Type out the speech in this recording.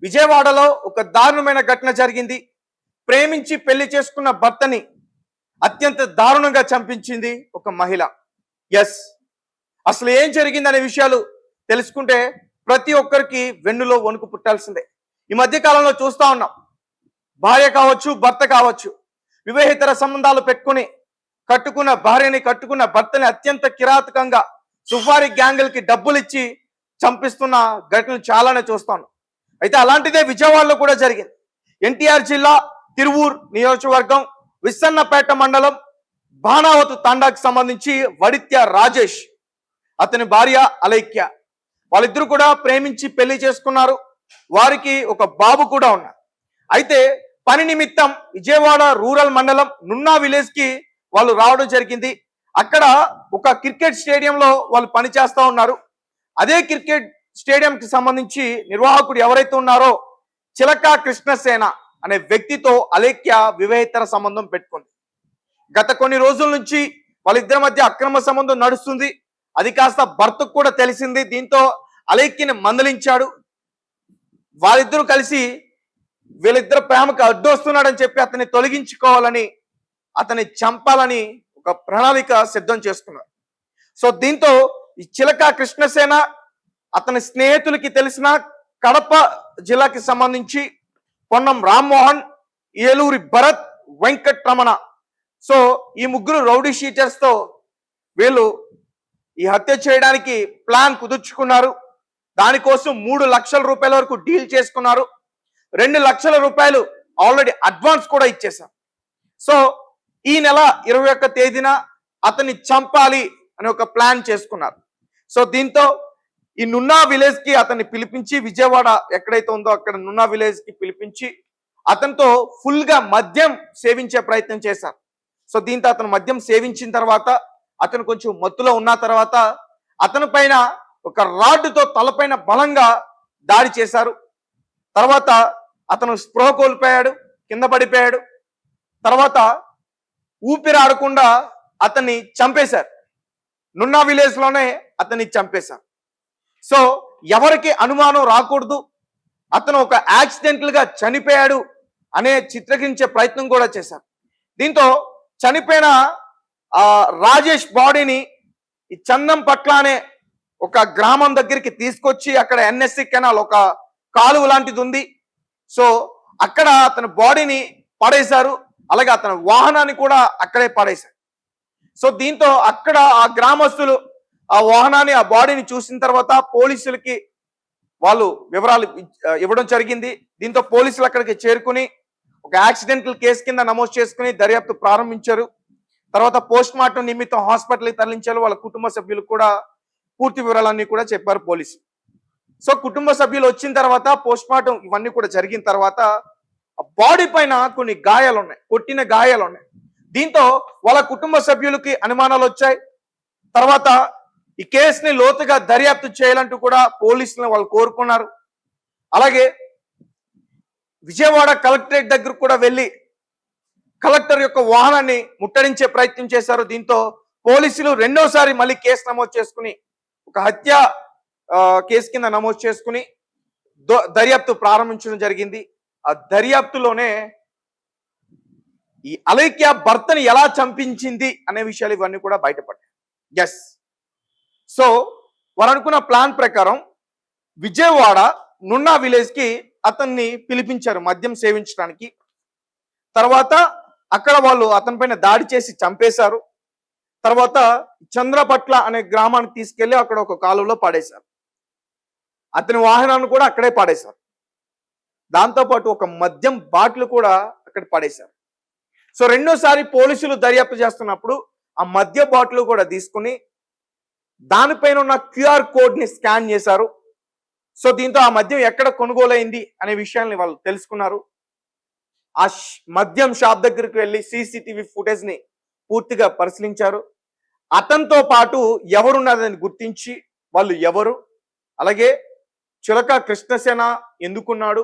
విజయవాడలో ఒక దారుణమైన ఘటన జరిగింది. ప్రేమించి పెళ్లి చేసుకున్న భర్తని అత్యంత దారుణంగా చంపించింది ఒక మహిళ. ఎస్, అసలు ఏం జరిగిందనే విషయాలు తెలుసుకుంటే ప్రతి ఒక్కరికి వెన్నులో వణుకు పుట్టాల్సిందే. ఈ మధ్య కాలంలో చూస్తా ఉన్నాం, భార్య కావచ్చు, భర్త కావచ్చు, వివాహేతర సంబంధాలు పెట్టుకుని కట్టుకున్న భార్యని, కట్టుకున్న భర్తని అత్యంత కిరాతకంగా సుఫారీ గ్యాంగులకి డబ్బులు ఇచ్చి చంపిస్తున్న ఘటనలు చాలానే చూస్తాను. అయితే అలాంటిదే విజయవాడలో కూడా జరిగింది. ఎన్టీఆర్ జిల్లా తిరువూర్ నియోజకవర్గం విస్సన్నపేట మండలం బాణావతు తాండాకు సంబంధించి వడిత్య రాజేష్, అతని భార్య అలైక్య, వాళ్ళిద్దరూ కూడా ప్రేమించి పెళ్లి చేసుకున్నారు. వారికి ఒక బాబు కూడా ఉన్నారు. అయితే పని నిమిత్తం విజయవాడ రూరల్ మండలం నున్నా విలేజ్ కి వాళ్ళు రావడం జరిగింది. అక్కడ ఒక క్రికెట్ స్టేడియంలో వాళ్ళు పని చేస్తా ఉన్నారు. అదే క్రికెట్ స్టేడియం కి సంబంధించి నిర్వాహకుడు ఎవరైతే ఉన్నారో చిలకా కృష్ణసేన అనే వ్యక్తితో అలేఖ్య వివాహేతర సంబంధం పెట్టుకుంది. గత కొన్ని రోజుల నుంచి వాళ్ళిద్దరి మధ్య అక్రమ సంబంధం నడుస్తుంది. అది కాస్త భర్తకు కూడా తెలిసింది. దీంతో అలేఖ్యని మందలించాడు. వాళ్ళిద్దరూ కలిసి వీళ్ళిద్దరు ప్రేమకు అడ్డొస్తున్నాడని చెప్పి అతన్ని తొలగించుకోవాలని, అతన్ని చంపాలని ఒక ప్రణాళిక సిద్ధం చేసుకున్నారు. సో దీంతో ఈ చిలకా కృష్ణసేన అతని స్నేహితులకి తెలిసిన కడప జిల్లాకి సంబంధించి పొన్నం రామ్మోహన్, ఏలూరి భరత్, వెంకట్రమణ, సో ఈ ముగ్గురు రౌడీ షీటర్స్ తో వీళ్ళు ఈ హత్య చేయడానికి ప్లాన్ కుదుర్చుకున్నారు. దానికోసం 3 లక్షల రూపాయల వరకు డీల్ చేసుకున్నారు. 2 లక్షల రూపాయలు ఆల్రెడీ అడ్వాన్స్ కూడా ఇచ్చేశారు. సో ఈ నెల 21వ తేదీన అతన్ని చంపాలి అని ఒక ప్లాన్ చేసుకున్నారు. సో దీంతో ఈ నున్నా విలేజ్ కి అతన్ని పిలిపించి, విజయవాడ ఎక్కడైతే ఉందో అక్కడ నున్నా విలేజ్ కి పిలిపించి అతనితో ఫుల్ గా మద్యం సేవించే ప్రయత్నం చేశారు. సో దీంతో అతను మద్యం సేవించిన తర్వాత, అతను కొంచెం మత్తులో ఉన్న తర్వాత అతని పైన ఒక రాడ్డుతో తలపైన బలంగా దాడి చేశారు. తర్వాత అతను స్పృహ కోల్పోయాడు, కింద పడిపోయాడు. తర్వాత ఊపిరి ఆడకుండా అతన్ని చంపేశారు. నున్నా విలేజ్ లోనే అతన్ని చంపేశారు. సో ఎవరికి అనుమానం రాకూడదు, అతను ఒక యాక్సిడెంటల్ గా చనిపోయాడు అనే చిత్రీకరించే ప్రయత్నం కూడా చేశారు. దీంతో చనిపోయిన రాజేష్ బాడీని ఈ చందంపట్ల అనే ఒక గ్రామం దగ్గరికి తీసుకొచ్చి, అక్కడ ఎన్ఎస్సి కెనాల్ ఒక కాలువ లాంటిది ఉంది. సో అక్కడ అతని బాడీని పడేశారు. అలాగే అతని వాహనాన్ని కూడా అక్కడే పడేశారు. సో దీంతో అక్కడ ఆ గ్రామస్తులు ఆ వాహనాన్ని, ఆ బాడీని చూసిన తర్వాత పోలీసులకి వాళ్ళు వివరాలు ఇవ్వడం జరిగింది. దీంతో పోలీసులు అక్కడికి చేరుకుని ఒక యాక్సిడెంటల్ కేసు కింద నమోదు చేసుకుని దర్యాప్తు ప్రారంభించారు. తర్వాత పోస్ట్ మార్టం నిమిత్తం హాస్పిటల్కి తరలించారు. వాళ్ళ కుటుంబ సభ్యులు కూడా పూర్తి వివరాలన్నీ కూడా చెప్పారు పోలీసు. సో కుటుంబ సభ్యులు వచ్చిన తర్వాత పోస్ట్ మార్టం ఇవన్నీ కూడా జరిగిన తర్వాత బాడీ పైన కొన్ని గాయాలు ఉన్నాయి, కొట్టిన గాయాలు ఉన్నాయి. దీంతో వాళ్ళ కుటుంబ సభ్యులకి అనుమానాలు వచ్చాయి. తర్వాత ఈ కేసుని లోతుగా దర్యాప్తు చేయాలంటూ కూడా పోలీసులను వాళ్ళు కోరుకున్నారు. అలాగే విజయవాడ కలెక్టరేట్ దగ్గర కూడా వెళ్ళి కలెక్టర్ యొక్క వాహనాన్ని ముట్టడించే ప్రయత్నం చేశారు. దీంతో పోలీసులు రెండోసారి మళ్ళీ కేసు నమోదు చేసుకుని ఒక హత్య కేసు కింద నమోదు చేసుకుని దర్యాప్తు ప్రారంభించడం జరిగింది. ఆ దర్యాప్తులోనే ఈ అలైక్య భర్తని ఎలా చంపించింది అనే విషయాలు ఇవన్నీ కూడా బయటపడ్డాయి. ఎస్, సో వారు అనుకున్న ప్లాన్ ప్రకారం విజయవాడ నున్నా విలేజ్ కి అతన్ని పిలిపించారు మద్యం సేవించడానికి. తర్వాత అక్కడ వాళ్ళు అతని పైన దాడి చేసి చంపేశారు. తర్వాత చంద్రపట్ల అనే గ్రామానికి తీసుకెళ్లి అక్కడ ఒక కాలువలో పడేశారు. అతని వాహనాన్ని కూడా అక్కడే పడేశారు. దాంతోపాటు ఒక మద్యం బాటిల్ కూడా అక్కడ పడేశారు. సో రెండోసారి పోలీసులు దర్యాప్తు చేస్తున్నప్పుడు ఆ మద్య బాటిల్ కూడా తీసుకుని దానిపైన ఉన్న క్యూఆర్ కోడ్ ని స్కాన్ చేశారు. సో దీంతో ఆ మద్యం ఎక్కడ కొనుగోలైంది అనే విషయాన్ని వాళ్ళు తెలుసుకున్నారు. ఆ మద్యం షాప్ దగ్గరికి వెళ్ళి సీసీటీవీ ఫుటేజ్ ని పూర్తిగా పరిశీలించారు. అతనితో పాటు ఎవరున్నదని గుర్తించి వాళ్ళు ఎవరు, అలాగే చిలక కృష్ణసేన ఎందుకున్నాడు,